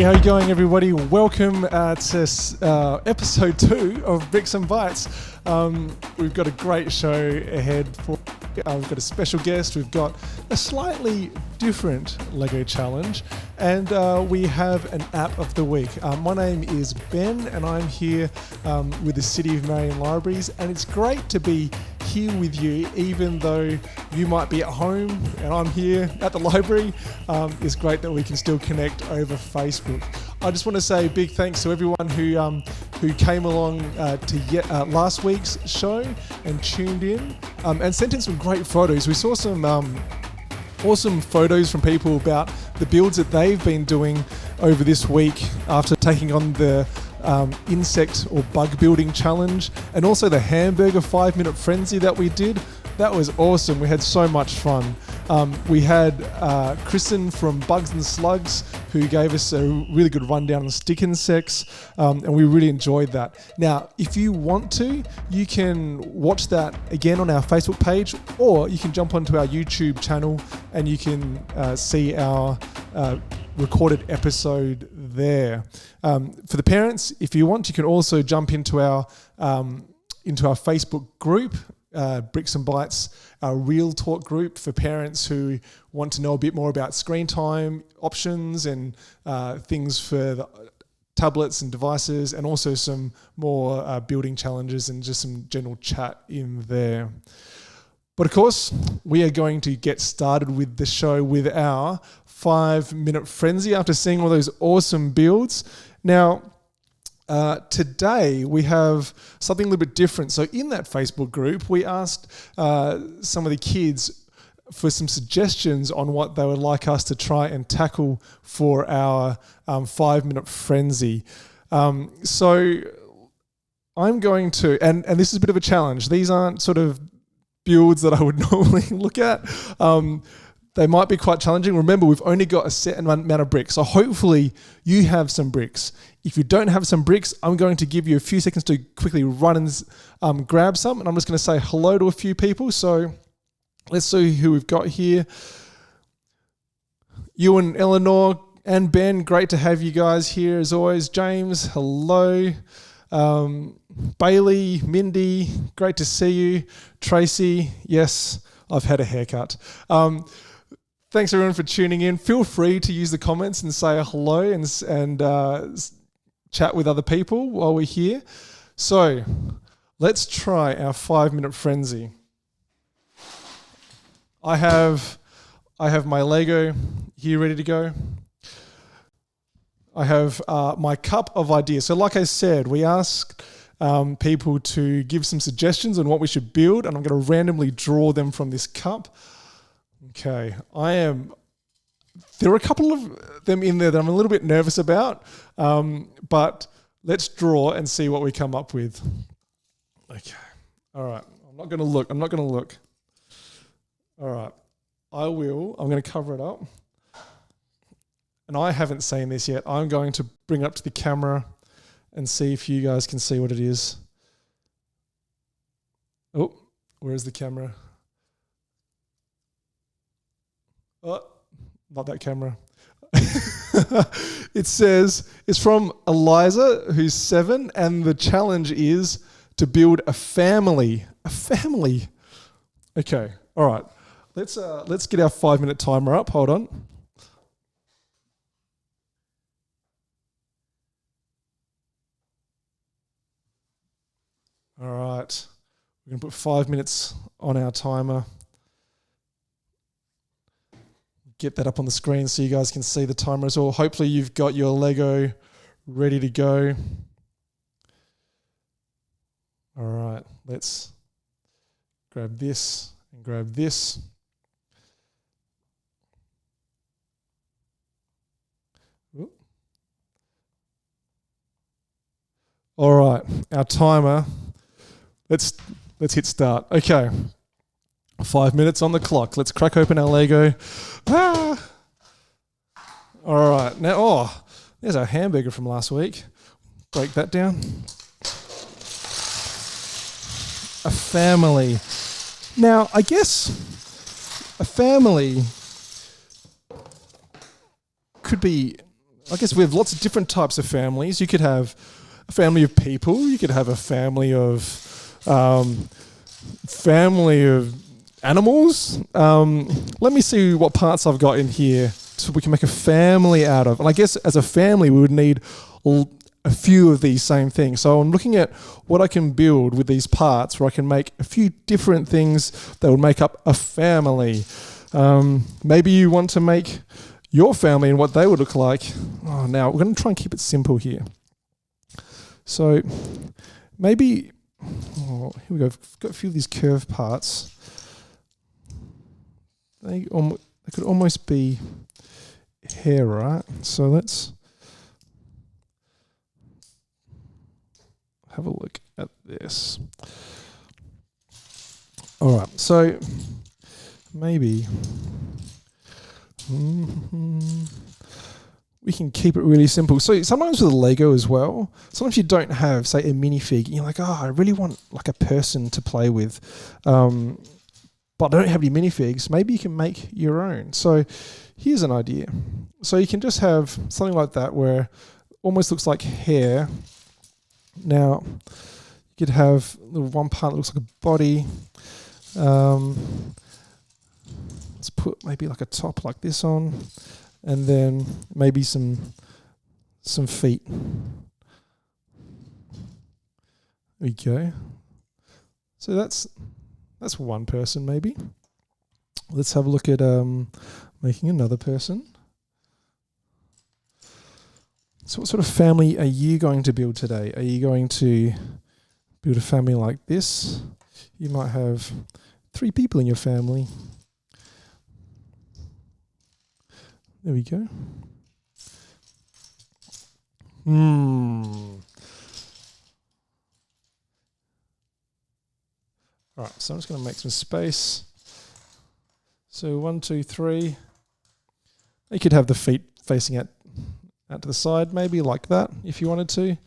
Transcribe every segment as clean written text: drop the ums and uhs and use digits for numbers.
how are you going, everybody? Welcome to episode 2 of Bricks and Bytes. We've got a great show ahead. We've got a special guest. We've got a slightly different Lego challenge, and we have an app of the week. My name is Ben, and I'm here with the City of Marion Libraries, and it's great to be here with you, even though you might be at home and I'm here at the library. It's great that we can still connect over Facebook. I just want to say a big thanks to everyone who came along to last week's show and tuned in and sent in some great photos. We saw some awesome photos from people about the builds that they've been doing over this week after taking on the insect or bug building challenge, and also the hamburger 5-minute frenzy that we did. That was awesome. We had so much fun. We had Kristen from Bugs and Slugs, who gave us a really good rundown on stick insects, and we really enjoyed that. Now, if you want to, you can watch that again on our Facebook page, or you can jump onto our YouTube channel and you can see our recorded episode there. For the parents, if you want, you can also jump into our Facebook group, Bricks and Bytes, our Real Talk group for parents who want to know a bit more about screen time options and things for the tablets and devices, and also some more building challenges and just some general chat in there. But of course, we are going to get started with the show with our 5-minute frenzy after seeing all those awesome builds. Now, today we have something a little bit different. So in that Facebook group, we asked some of the kids for some suggestions on what they would like us to try and tackle for our 5-minute frenzy. So I'm going to, and this is a bit of a challenge. These aren't sort of builds that I would normally look at. They might be quite challenging. Remember, we've only got a set amount of bricks, so hopefully you have some bricks. If you don't have some bricks, I'm going to give you a few seconds to quickly run and grab some, and I'm just going to say hello to a few people. So let's see who we've got here. You and Eleanor and Ben, great to have you guys here as always. James, hello. Bailey, Mindy, great to see you. Tracy, yes, I've had a haircut. Thanks everyone for tuning in. Feel free to use the comments and say hello and chat with other people while we're here. So let's try our 5-minute frenzy. I have my Lego here ready to go. I have my cup of ideas. So like I said, we asked people to give some suggestions on what we should build, and I'm going to randomly draw them from this cup. Okay, there are a couple of them in there that I'm a little bit nervous about, but let's draw and see what we come up with. Okay, all right, I'm not going to look. All right, I'm going to cover it up. And I haven't seen this yet. I'm going to bring it up to the camera and see if you guys can see what it is. Oh, where's the camera? Oh, not that camera. It says, it's from Eliza, who's 7, and the challenge is to build a family. A family. Okay, all right. Let's get our 5-minute timer up. Hold on. All right, we're going to put 5 minutes on our timer. Get that up on the screen so you guys can see the timer as well. Hopefully you've got your Lego ready to go. All right, let's grab this and grab this. Ooh. All right, our timer. Let's hit start. Okay, 5 minutes on the clock. Let's crack open our Lego. Ah! All right, now, there's our hamburger from last week. Break that down. A family. Now, I guess a family could be I guess we have lots of different types of families. You could have a family of people. You could have a family of animals. Let me see what parts I've got in here so we can make a family out of. And I guess as a family, we would need a few of these same things. So I'm looking at what I can build with these parts where I can make a few different things that would make up a family. Maybe you want to make your family and what they would look like. Oh, now we're going to try and keep it simple here. So maybe, here we go. I've got a few of these curved parts. They could almost be hair, right? So let's have a look at this. All right, so maybe we can keep it really simple. So sometimes with Lego as well, sometimes you don't have, say, a minifig. You're like, I really want like a person to play with, but I don't have any minifigs. Maybe you can make your own. So here's an idea. So you can just have something like that where almost looks like hair. Now, you could have one part that looks like a body. Let's put maybe like a top like this on, and then maybe some feet. There we go. So that's one person maybe. Let's have a look at making another person. So what sort of family are you going to build today? Are you going to build a family like this? You might have 3 people in your family. There we go. All right, so I'm just going to make some space. So 1, 2, 3. You could have the feet facing out to the side, maybe like that, if you wanted to.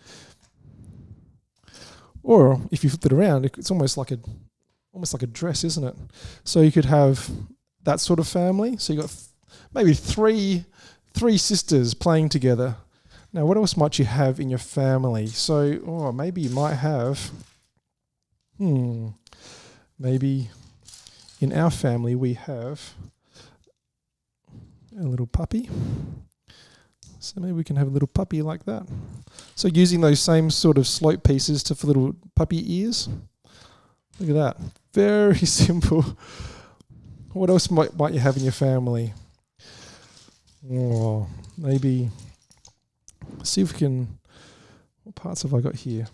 Or if you flip it around, it's almost like a dress, isn't it? So you could have that sort of family. So you got maybe three sisters playing together. Now, what else might you have in your family? So, maybe you might have, maybe in our family we have a little puppy. So maybe we can have a little puppy like that. So using those same sort of slope pieces for little puppy ears. Look at that. Very simple. What else might you have in your family? Maybe see if we can. What parts have I got here?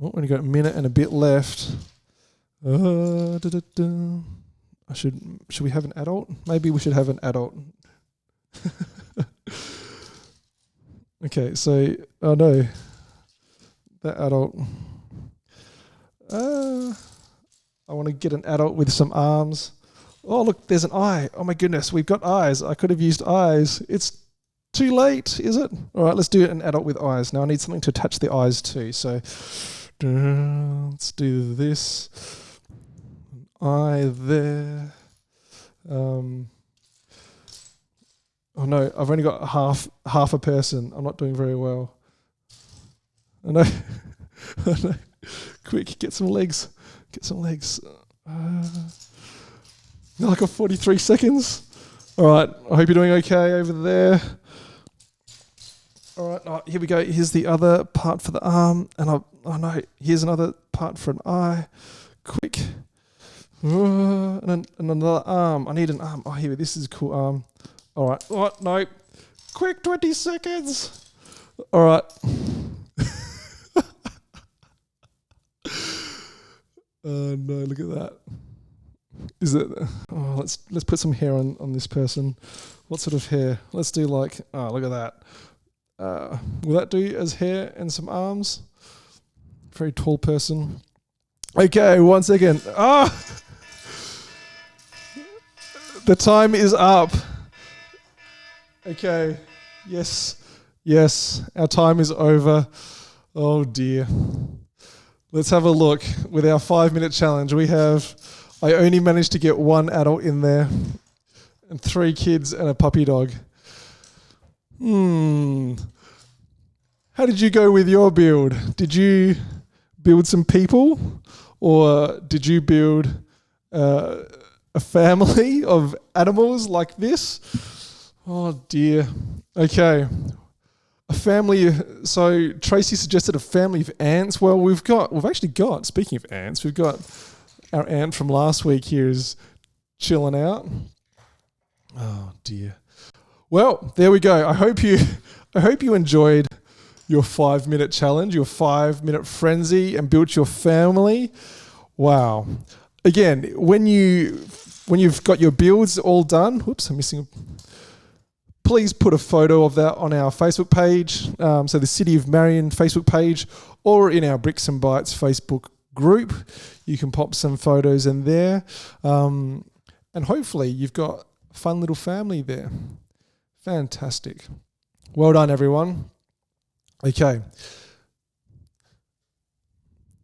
Only got a minute and a bit left. Should we have an adult? Maybe we should have an adult. Okay, so no, that adult. I want to get an adult with some arms. Oh, look, there's an eye. Oh my goodness, we've got eyes. I could have used eyes. It's too late, is it? All right, let's do an adult with eyes. Now I need something to attach the eyes to. So let's do this. An eye there. Oh no, I've only got half a person. I'm not doing very well. I know. Quick, get some legs. Get some legs. Like 43 seconds. All right, I hope you're doing okay over there. All right, here we go. Here's the other part for the arm. And here's another part for an eye. Quick. And another arm. I need an arm. Oh, here, this is a cool arm. All right. Oh, no. Quick, 20 seconds. All right. Oh, no, look at that. Is it? Oh, let's put some hair on this person. What sort of hair? Let's do look at that. Will that do as hair and some arms? Very tall person. Okay, 1 second. The time is up. Okay. Yes, our time is over. Oh dear. Let's have a look. With our 5-minute challenge, I only managed to get 1 adult in there and 3 kids and a puppy dog. How did you go with your build? Did you build some people, or did you build a family of animals like this? Oh dear. Okay. A family. So Tracy suggested a family of ants. Well, we've actually got. Speaking of ants, we've got our ant from last week here is chilling out. Oh dear. Well, there we go. I hope you enjoyed your 5-minute challenge, your 5-minute frenzy, and built your family. Wow. Again, when you've got your builds all done, whoops, I'm missing. Please put a photo of that on our Facebook page, so the City of Marion Facebook page, or in our Bricks and Bytes Facebook group. You can pop some photos in there, and hopefully you've got a fun little family there. Fantastic. Well done, everyone. Okay.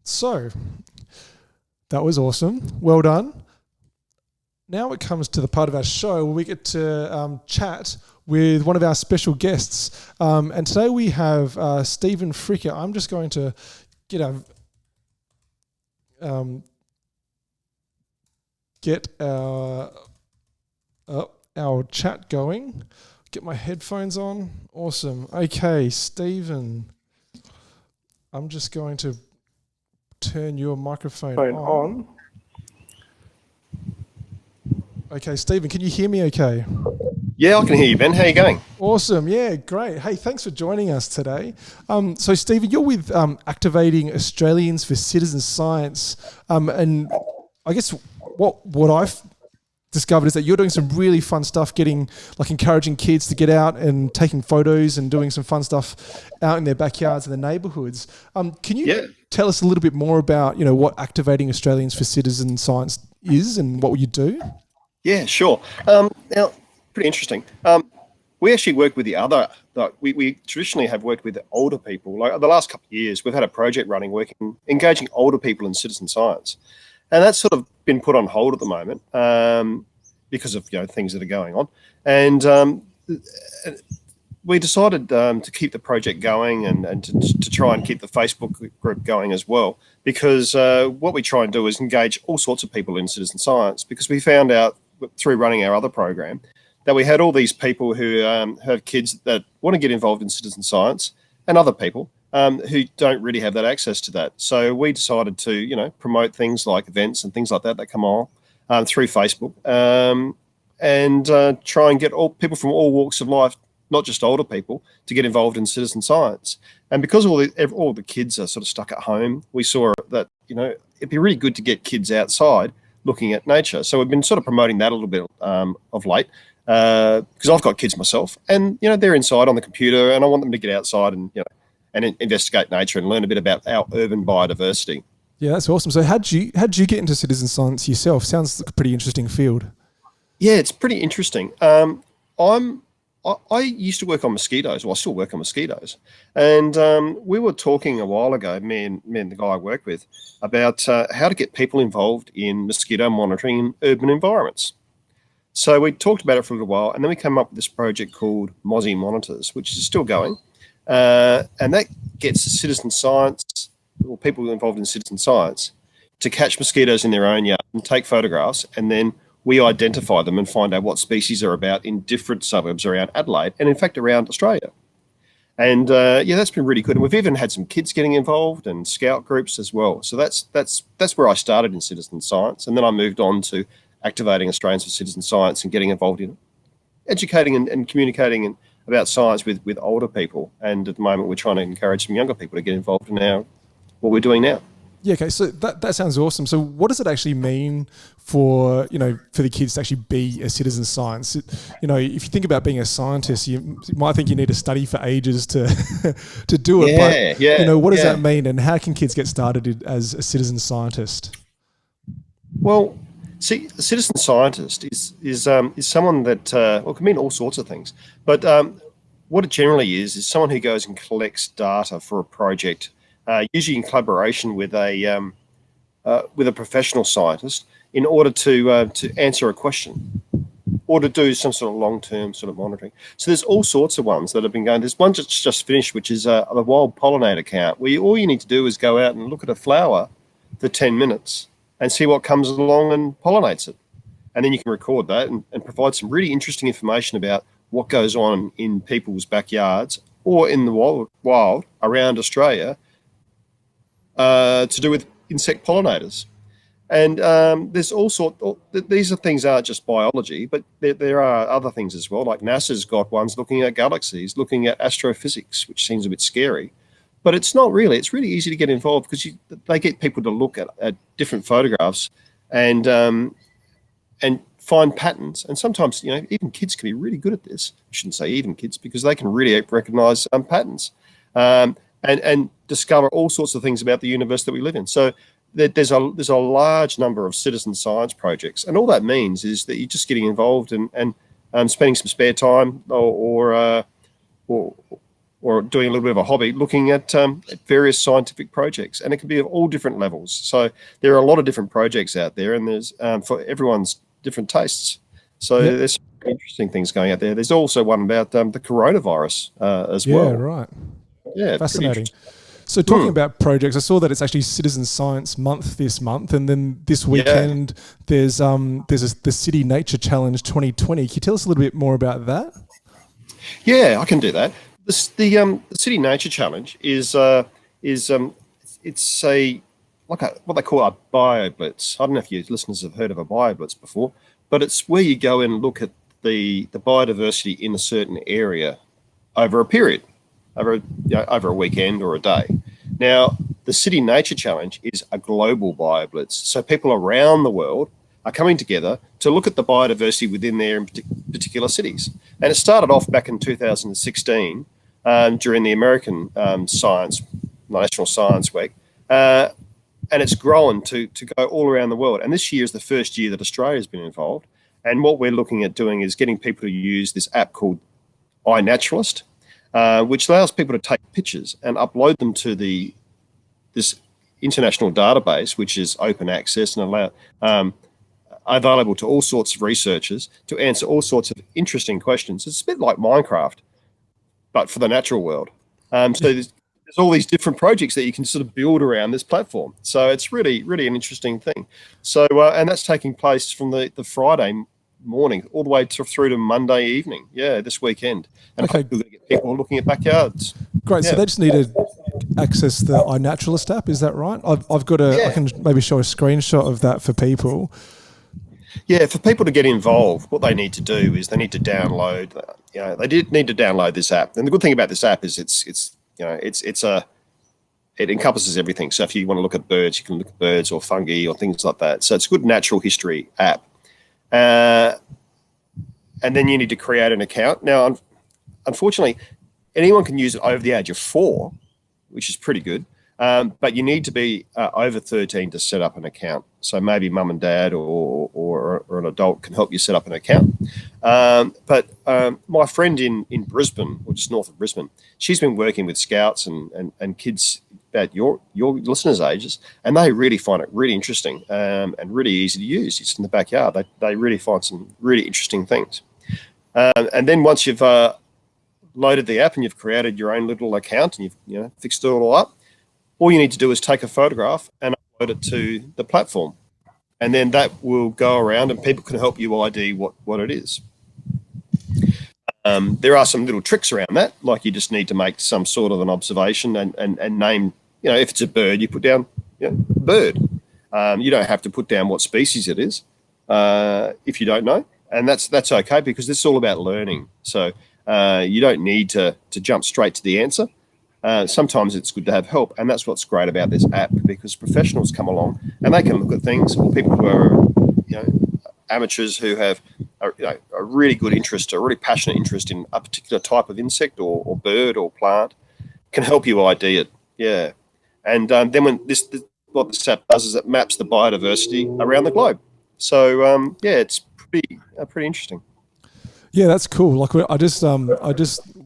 So, that was awesome. Well done. Now it comes to the part of our show where we get to chat with one of our special guests. And today we have Stephen Fricker. I'm just going to get our chat going. Get my headphones on. Awesome. Okay, Stephen. I'm just going to turn your microphone on. Okay, Stephen, can you hear me okay? Yeah, I can hear you, Ben. How are you going? Awesome. Yeah, great. Hey, thanks for joining us today. So, Stephen, you're with Activating Australians for Citizen Science. And I guess what I've discovered is that you're doing some really fun stuff, encouraging kids to get out and taking photos and doing some fun stuff out in their backyards and the neighbourhoods. Can you tell us a little bit more about, what Activating Australians for Citizen Science is and what you do? Yeah, sure. Now, pretty interesting. We actually work with we traditionally have worked with older people. Like the last couple of years, we've had a project running, engaging older people in citizen science. And that's sort of been put on hold at the moment because of things that are going on. And we decided to keep the project going and to try and keep the Facebook group going as well, because what we try and do is engage all sorts of people in citizen science, because we found out through running our other program that we had all these people who have kids that want to get involved in citizen science, and other people who don't really have that access to that. So we decided to, promote things like events and things like that come on through Facebook, and try and get all people from all walks of life, not just older people, to get involved in citizen science. And because all the kids are sort of stuck at home, we saw that, it'd be really good to get kids outside looking at nature. So we've been sort of promoting that a little bit of late, because I've got kids myself, and, they're inside on the computer, and I want them to get outside and, and investigate nature and learn a bit about our urban biodiversity. Yeah, that's awesome. So how'd you get into citizen science yourself? Sounds like a pretty interesting field. Yeah, it's pretty interesting. I used to work on mosquitoes. Well, I still work on mosquitoes. And we were talking a while ago, me and the guy I work with, about how to get people involved in mosquito monitoring in urban environments. So we talked about it for a little while, and then we came up with this project called Mozzie Monitors, which is still going. And that gets citizen science, or people involved in citizen science, to catch mosquitoes in their own yard and take photographs, and then we identify them and find out what species are about in different suburbs around Adelaide, and in fact around Australia. And that's been really good. And we've even had some kids getting involved and scout groups as well. So that's where I started in citizen science, and then I moved on to Activating Australians for Citizen Science and getting involved in educating and communicating about science with older people. And at the moment, we're trying to encourage some younger people to get involved in what we're doing now. Yeah, okay, so that sounds awesome. So what does it actually mean for the kids to actually be a citizen science? If you think about being a scientist, you might think you need to study for ages to to do it. But what does that mean, and how can kids get started as a citizen scientist? Well, see, a citizen scientist is someone that can mean all sorts of things. But what it generally is someone who goes and collects data for a project, usually in collaboration with a professional scientist, in order to answer a question. or to do some sort of long-term sort of monitoring. So there's all sorts of ones that have been going. There's one that's just finished, which is the wild pollinator count, where all you need to do is go out and look at a flower for 10 minutes and see what comes along and pollinates it. And then you can record that and provide some really interesting information about what goes on in people's backyards or in the wild around Australia to do with insect pollinators. And there's all sorts. These are things aren't just biology, but there are other things as well. Like NASA's got ones looking at galaxies, looking at astrophysics, which seems a bit scary, but it's not really. It's really easy to get involved because they get people to look at different photographs and find patterns. And sometimes, even kids can be really good at this. I shouldn't say even kids, because they can really recognize patterns and discover all sorts of things about the universe that we live in. So there's a large number of citizen science projects, and all that means is that you're just getting involved and spending some spare time or doing a little bit of a hobby, looking at various scientific projects, and it can be of all different levels. So there are a lot of different projects out there, and there's for everyone's different tastes. So there's some interesting things going out there. There's also one about the coronavirus as well. Yeah, right. Yeah, fascinating. So talking about projects, I saw that it's actually Citizen Science Month this month, and then this weekend there's the City Nature Challenge 2020. Can you tell us a little bit more about that? Yeah, I can do that. The City Nature Challenge is it's what they call a BioBlitz. I don't know if your listeners have heard of a BioBlitz before, but it's where you go and look at the biodiversity in a certain area over a period. Over a weekend or a day. Now, the City Nature Challenge is a global BioBlitz. So people around the world are coming together to look at the biodiversity within their particular cities. And it started off back in 2016 during the American National Science Week. And it's grown to go all around the world. And this year is the first year that Australia has been involved. And what we're looking at doing is getting people to use this app called iNaturalist, which allows people to take pictures and upload them to this international database, which is open access and available to all sorts of researchers to answer all sorts of interesting questions. It's a bit like Minecraft, but for the natural world. So there's all these different projects that you can sort of build around this platform. So it's really, really an interesting thing. So and that's taking place from the Friday morning all the way through to Monday evening. Yeah, this weekend. And hopefully we're going to get people looking at backyards. Great. Yeah. So they just need to access the iNaturalist app. Is that right? I've got I can maybe show a screenshot of that for people. Yeah, for people to get involved, what they need to do is they need to download. They need to download this app. And the good thing about this app is it encompasses everything. So if you want to look at birds, you can look at birds or fungi or things like that. So it's a good natural history app. And then you need to create an account. Now, unfortunately, anyone can use it over the age of 4, which is pretty good. But you need to be over 13 to set up an account. So maybe mum and dad or an adult can help you set up an account. But my friend in Brisbane, or just north of Brisbane, she's been working with scouts and kids about your listeners' ages, and they really find it really interesting and really easy to use. It's in the backyard. They really find some really interesting things. And then once you've loaded the app and you've created your own little account and you've fixed it all up, all you need to do is take a photograph and upload it to the platform. And then that will go around and people can help you ID what it is. There are some little tricks around that, like you just need to make some sort of an observation and name, if it's a bird, you put down bird. You don't have to put down what species it is if you don't know. And that's okay, because this is all about learning. So you don't need to jump straight to the answer. Sometimes it's good to have help, and that's what's great about this app, because professionals come along and they can look at things, or people who are, amateurs who have a really good interest, a really passionate interest in a particular type of insect or bird or plant, can help you ID it. Yeah, and then what this app does is it maps the biodiversity around the globe. So it's pretty interesting. Yeah, that's cool. Like I just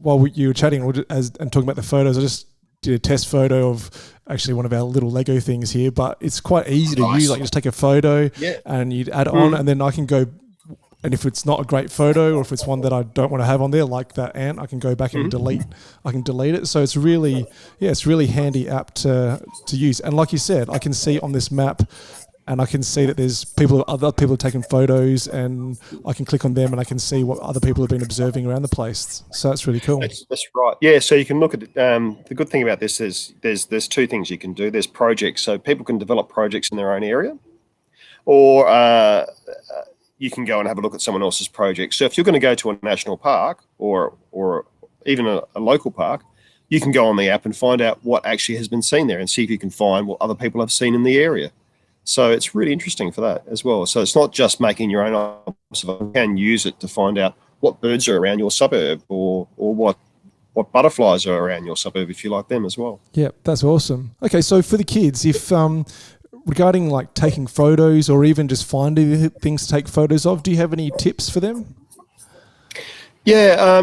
while you were chatting and talking about the photos, I just did a test photo of actually one of our little Lego things here. But it's quite easy to use. Like you just take a photo and you'd add on, and then I can go and if it's not a great photo, or if it's one that I don't want to have on there, like that ant, I can go back and delete it. So it's really, it's really handy app to use. And like you said, I can see on this map, and I can see that there's other people taking photos, and I can click on them and I can see what other people have been observing around the place. So that's really cool. That's right. Yeah, so you can look at it. The good thing about this is there's two things you can do. There's projects, so people can develop projects in their own area, or you can go and have a look at someone else's project. So if you're going to go to a national park or even a local park, you can go on the app and find out what actually has been seen there and see if you can find what other people have seen in the area. So it's really interesting for that as well. So it's not just making your own observation. You can use it to find out what birds are around your suburb, or what butterflies are around your suburb, if you like them as well. Yeah, that's awesome. Okay, so for the kids, if regarding like taking photos or even just finding things to take photos of, do you have any tips for them? Yeah,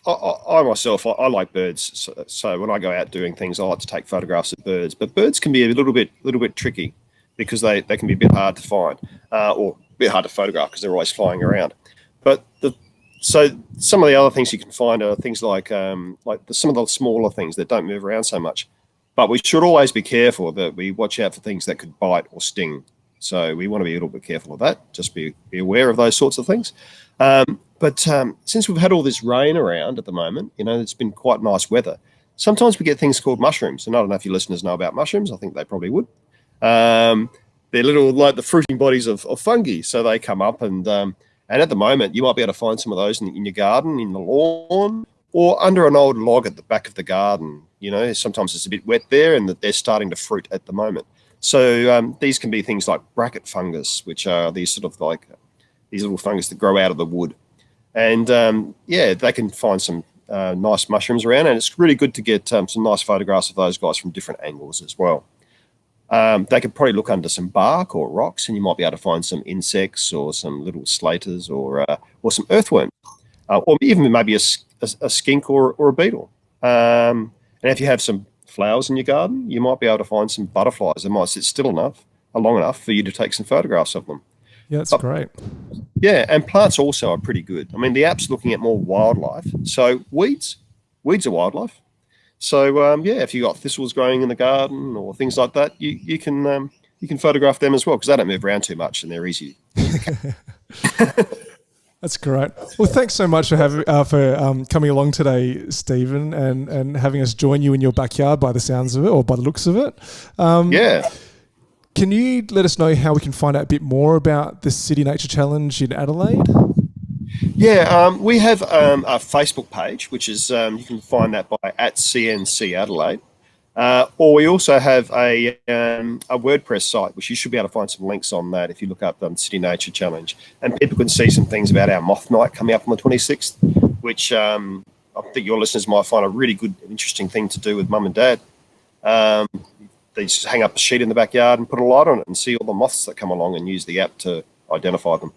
I myself, I like birds. So when I go out doing things, I like to take photographs of birds. But birds can be a little bit tricky, because they can be a bit hard to find, or a bit hard to photograph because they're always flying around. But so some of the other things you can find are things like some of the smaller things that don't move around so much. But we should always be careful that we watch out for things that could bite or sting. So we want to be a little bit careful of that. Just be aware of those sorts of things. But since we've had all this rain around at the moment, it's been quite nice weather. Sometimes we get things called mushrooms. And I don't know if your listeners know about mushrooms. I think they probably would. They're little, like the fruiting bodies of fungi. So they come up, and at the moment you might be able to find some of those in your garden, in the lawn, or under an old log at the back of the garden. Sometimes it's a bit wet there, and that they're starting to fruit at the moment. So these can be things like bracket fungus, which are these sort of like these little fungus that grow out of the wood. And they can find some nice mushrooms around, and it's really good to get some nice photographs of those guys from different angles as well. They could probably look under some bark or rocks, and you might be able to find some insects or some little slaters or some earthworms, or even maybe a skink or a beetle. And if you have some flowers in your garden, you might be able to find some butterflies that might sit still enough, long enough for you to take some photographs of them. Yeah, that's great. Yeah, and plants also are pretty good. I mean, the app's looking at more wildlife. So weeds are wildlife. So if you've got thistles growing in the garden or things like that, you can photograph them as well, because they don't move around too much and they're easy. That's great. Well, thanks so much for coming along today, Stephen, and having us join you in your backyard by the sounds of it, or by the looks of it. Yeah. Can you let us know how we can find out a bit more about the City Nature Challenge in Adelaide? Yeah, we have a Facebook page, which is you can find that by @CNC Adelaide, or we also have a WordPress site, which you should be able to find some links on that if you look up City Nature Challenge, and people can see some things about our moth night coming up on the 26th, which I think your listeners might find a really good, interesting thing to do with mum and dad. They just hang up a sheet in the backyard and put a light on it and see all the moths that come along, and use the app to identify them.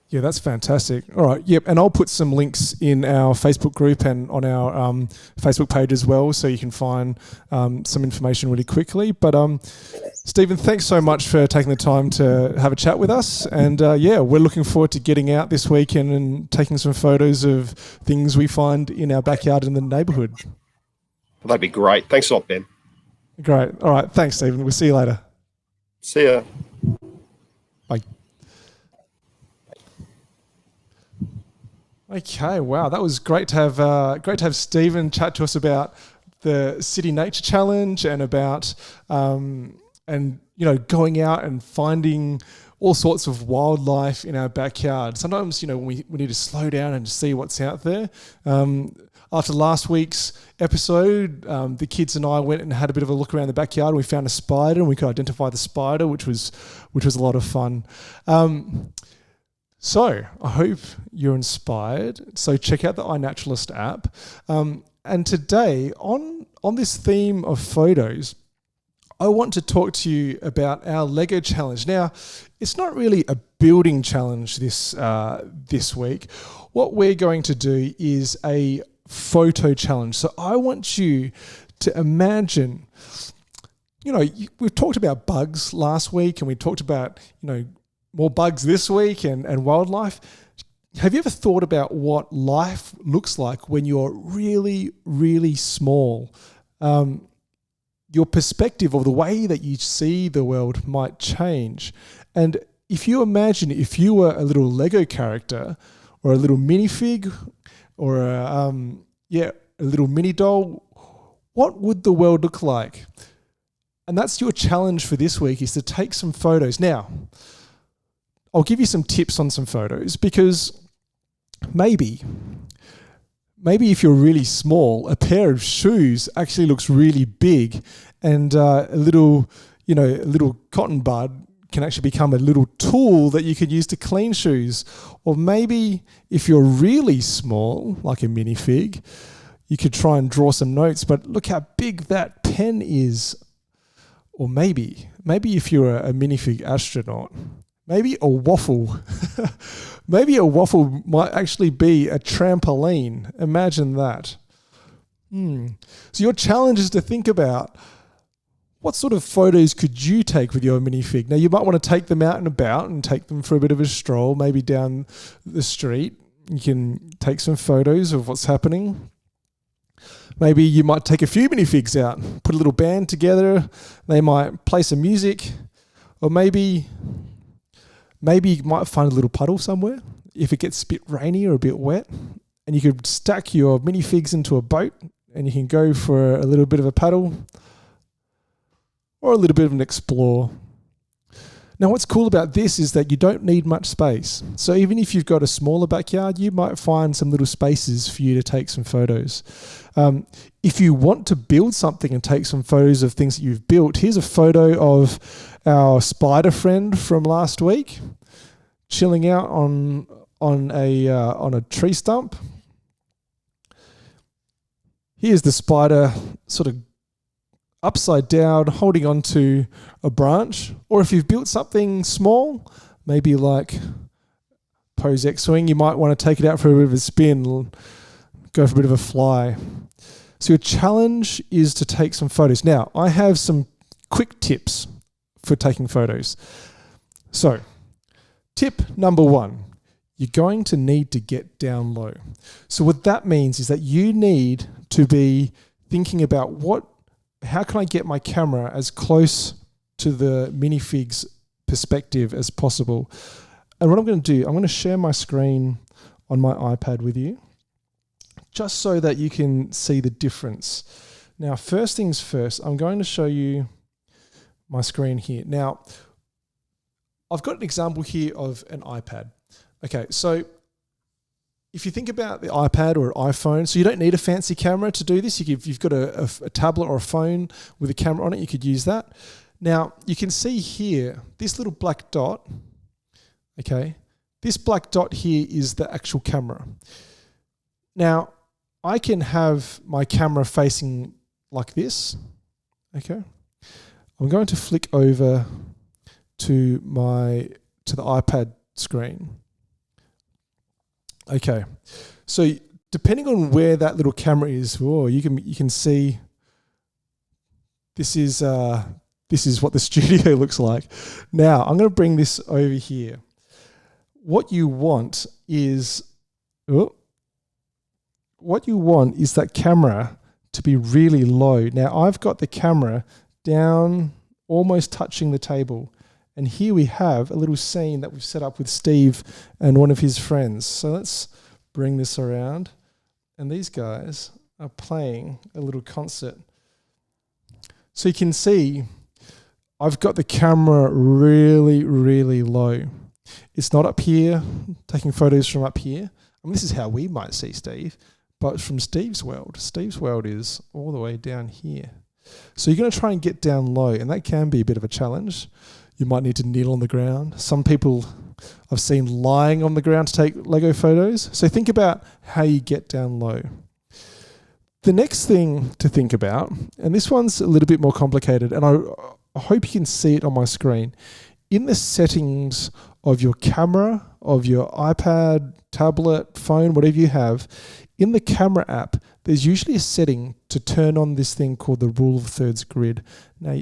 Yeah, that's fantastic. All right, yep, and I'll put some links in our Facebook group and on our Facebook page as well, so you can find some information really quickly. But Stephen, thanks so much for taking the time to have a chat with us. And we're looking forward to getting out this weekend and taking some photos of things we find in our backyard in the neighbourhood. Well, that'd be great. Thanks a lot, Ben. Great. All right, thanks, Stephen. We'll see you later. See ya. Bye. Okay, wow, that was great to have Stephen chat to us about the City Nature Challenge, and about going out and finding all sorts of wildlife in our backyard. Sometimes we need to slow down and see what's out there. After last week's episode, the kids and I went and had a bit of a look around the backyard, and we found a spider, and we could identify the spider, which was a lot of fun. So I hope you're inspired. So check out the iNaturalist app. And today, on this theme of photos, I want to talk to you about our Lego challenge. Now, it's not really a building challenge this week. What we're going to do is a photo challenge. So I want you to imagine, we've talked about bugs last week, and we talked about, more bugs this week and wildlife. have you ever thought about what life looks like when you're really, really small? Your perspective or the way that you see the world might change. And if you imagine if you were a little Lego character or a little minifig or a little mini doll, what would the world look like? And that's your challenge for this week, is to take some photos. Now, I'll give you some tips on some photos, because maybe if you're really small, a pair of shoes actually looks really big, and a little cotton bud can actually become a little tool that you could use to clean shoes. Or maybe if you're really small, like a minifig, you could try and draw some notes, but look how big that pen is. Or maybe if you're a minifig astronaut, maybe a waffle. Maybe a waffle might actually be a trampoline. Imagine that. So your challenge is to think about, what sort of photos could you take with your minifig? Now, you might want to take them out and about and take them for a bit of a stroll, maybe down the street. You can take some photos of what's happening. Maybe you might take a few minifigs out, put a little band together. They might play some music. Or maybe you might find a little puddle somewhere if it gets a bit rainy or a bit wet. And you could stack your minifigs into a boat and you can go for a little bit of a paddle or a little bit of an explore. Now, what's cool about this is that you don't need much space. So even if you've got a smaller backyard, you might find some little spaces for you to take some photos. If you want to build something and take some photos of things that you've built, here's a photo of our spider friend from last week, chilling out on a tree stump. Here's the spider sort of upside down, holding onto a branch. Or if you've built something small, maybe like Pose X-Wing, you might want to take it out for a bit of a spin, go for a bit of a fly. So your challenge is to take some photos. Now, I have some quick tips for taking photos. So, tip number 1, you're going to need to get down low. So what that means is that you need to be thinking about how can I get my camera as close to the minifig's perspective as possible? And what I'm going to do, I'm going to share my screen on my iPad with you, just so that you can see the difference. Now, first things first, I'm going to show you my screen here. Now, I've got an example here of an iPad. Okay, so if you think about the iPad or an iPhone, so you don't need a fancy camera to do this. If you've got a tablet or a phone with a camera on it, you could use that. Now, you can see here, this little black dot, okay, this black dot here is the actual camera. Now, I can have my camera facing like this, okay. I'm going to flick over to the iPad screen. Okay, so depending on where that little camera is, you can see this is what the studio looks like. Now I'm going to bring this over here. What you want is that camera to be really low. Now I've got the camera down almost touching the table. And here we have a little scene that we've set up with Steve and one of his friends. So let's bring this around. And these guys are playing a little concert. So you can see I've got the camera really, really low. It's not up here, taking photos from up here. I mean, this is how we might see Steve. But from Steve's world is all the way down here. So you're going to try and get down low, and that can be a bit of a challenge. You might need to kneel on the ground. Some people I've seen lying on the ground to take Lego photos. So think about how you get down low. The next thing to think about, and this one's a little bit more complicated, and I hope you can see it on my screen. In the settings of your camera, of your iPad, tablet, phone, whatever you have, in the camera app, there's usually a setting to turn on this thing called the rule of thirds grid. Now,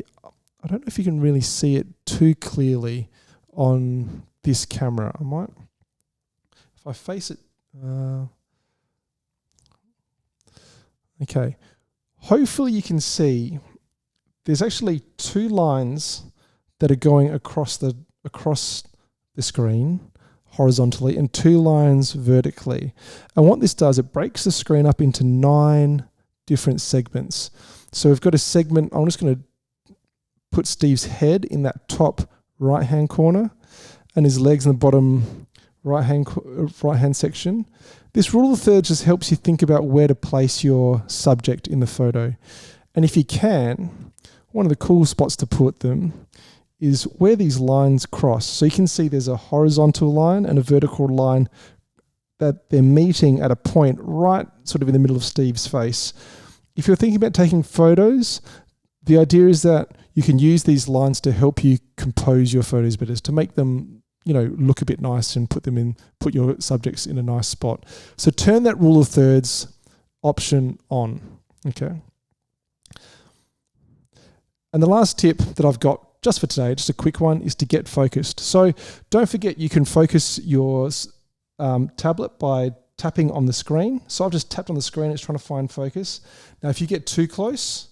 I don't know if you can really see it too clearly on this camera. if I face it, okay. Hopefully you can see there's actually two lines that are going across the screen horizontally and two lines vertically. And what this does, it breaks the screen up into 9 different segments. So we've got a segment, I'm just going to put Steve's head in that top right-hand corner and his legs in the bottom right-hand section. This rule of thirds just helps you think about where to place your subject in the photo. And if you can, one of the cool spots to put them is where these lines cross. So you can see there's a horizontal line and a vertical line that they're meeting at a point right sort of in the middle of Steve's face. If you're thinking about taking photos, the idea is that you can use these lines to help you compose your photos better, to make them, you know, look a bit nice and put your subjects in a nice spot. So turn that rule of thirds option on, okay? And the last tip that I've got just for today, just a quick one, is to get focused. So don't forget you can focus your tablet by tapping on the screen. So I've just tapped on the screen, it's trying to find focus. Now if you get too close,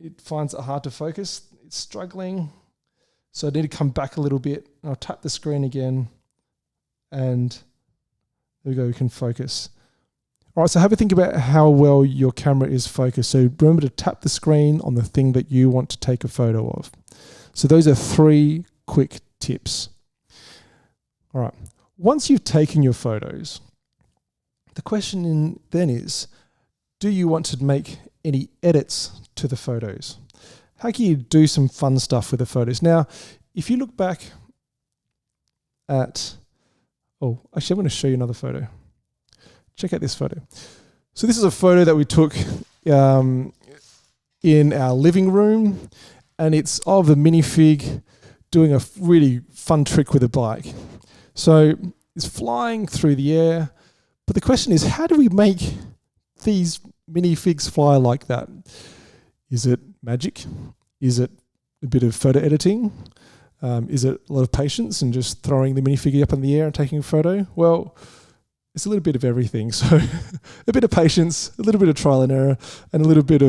it finds it hard to focus. It's struggling. So I need to come back a little bit. I'll tap the screen again and there we go, we can focus. All right, so have a think about how well your camera is focused. So remember to tap the screen on the thing that you want to take a photo of. So those are 3 quick tips. All right, once you've taken your photos, the question then is, do you want to make any edits to the photos? How can you do some fun stuff with the photos? Now, if you look back at, oh, actually I'm going to show you another photo. Check out this photo. So this is a photo that we took in our living room, and it's of the minifig doing a really fun trick with a bike. So it's flying through the air, but the question is, how do we make these minifigs fly like that? Is it magic? Is it a bit of photo editing? Is it a lot of patience and just throwing the minifig up in the air and taking a photo? Well, it's a little bit of everything. So a bit of patience, a little bit of trial and error, and a little bit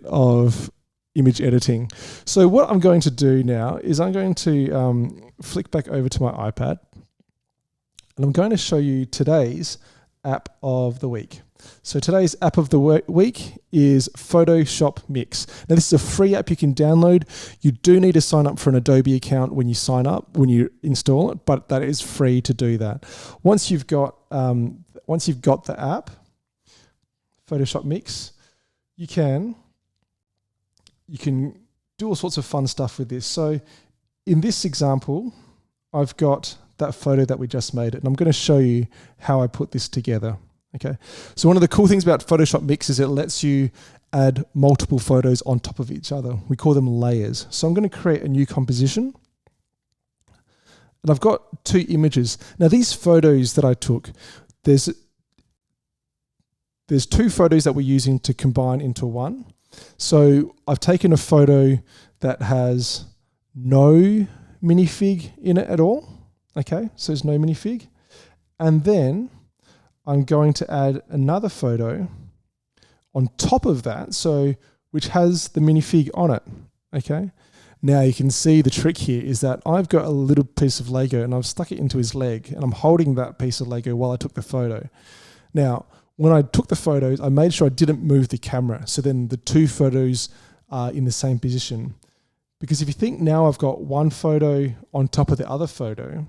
of image editing. So what I'm going to do now is I'm going to flick back over to my iPad, and I'm going to show you today's app of the week. So today's app of the week is Photoshop Mix. Now this is a free app you can download. You do need to sign up for an Adobe account when you install it, but that is free to do that. Once you've got the app, Photoshop Mix, you can do all sorts of fun stuff with this. So in this example, I've got that photo that we just made, and I'm going to show you how I put this together. Okay, so one of the cool things about Photoshop Mix is it lets you add multiple photos on top of each other. We call them layers. So I'm going to create a new composition, and I've got 2 images. Now these photos that I took, there's 2 photos that we're using to combine into one. So I've taken a photo that has no minifig in it at all. Okay, so there's no minifig. And then I'm going to add another photo on top of that, so which has the minifig on it. Okay. Now you can see the trick here is that I've got a little piece of Lego and I've stuck it into his leg, and I'm holding that piece of Lego while I took the photo. Now, when I took the photos, I made sure I didn't move the camera, so then the 2 photos are in the same position. Because if you think now I've got one photo on top of the other photo,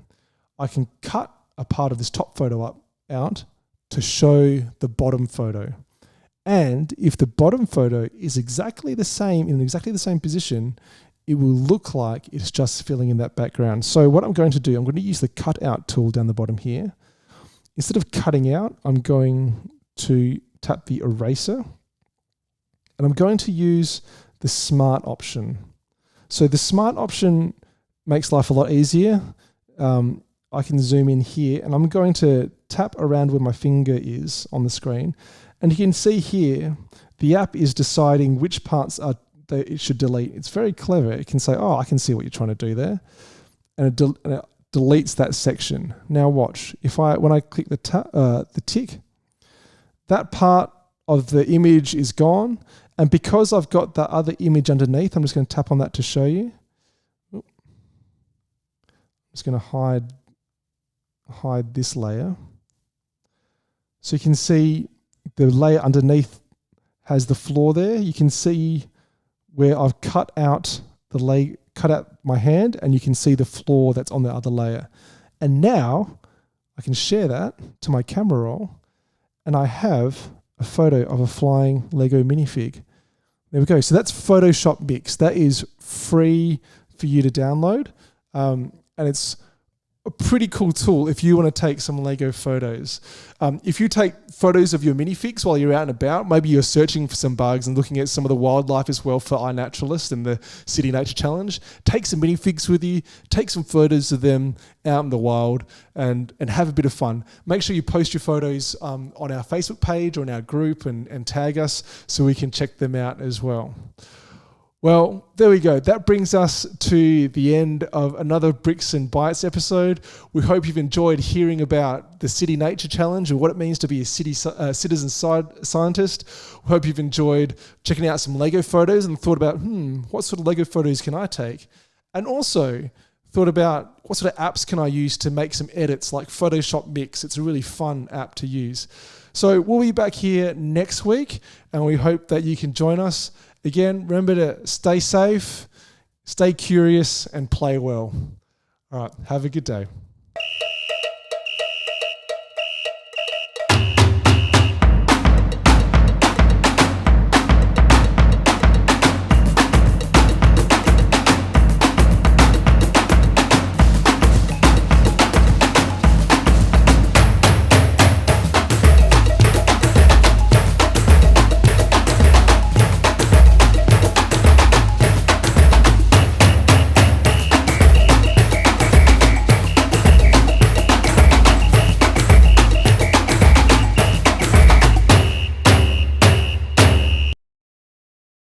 I can cut a part of this top photo out to show the bottom photo. And if the bottom photo is exactly the same, in exactly the same position, it will look like it's just filling in that background. So what I'm going to do, I'm going to use the cut out tool down the bottom here. Instead of cutting out, I'm going to tap the eraser, and I'm going to use the smart option. So the smart option makes life a lot easier. I can zoom in here, and I'm going to tap around where my finger is on the screen. And you can see here, the app is deciding which parts it should delete. It's very clever. It can say, oh, I can see what you're trying to do there. And it deletes that section. Now watch. When I click the tick, that part of the image is gone. And because I've got the other image underneath, I'm just going to tap on that to show you. I'm just going to hide this layer. So you can see the layer underneath has the floor there. You can see where I've cut out my hand, and you can see the floor that's on the other layer. And now I can share that to my camera roll, and I have a photo of a flying Lego minifig. There we go. So that's Photoshop Mix. That is free for you to download. And it's a pretty cool tool if you want to take some Lego photos. If you take photos of your minifigs while you're out and about, maybe you're searching for some bugs and looking at some of the wildlife as well for iNaturalist and the City Nature Challenge, take some minifigs with you, take some photos of them out in the wild and have a bit of fun. Make sure you post your photos on our Facebook page or in our group and tag us so we can check them out as well. Well, there we go. That brings us to the end of another Bricks and Bytes episode. We hope you've enjoyed hearing about the City Nature Challenge and what it means to be a citizen scientist. We hope you've enjoyed checking out some Lego photos and thought about, what sort of Lego photos can I take? And also thought about what sort of apps can I use to make some edits like Photoshop Mix. It's a really fun app to use. So we'll be back here next week, and we hope that you can join us. Again, remember to stay safe, stay curious, and play well. All right, have a good day.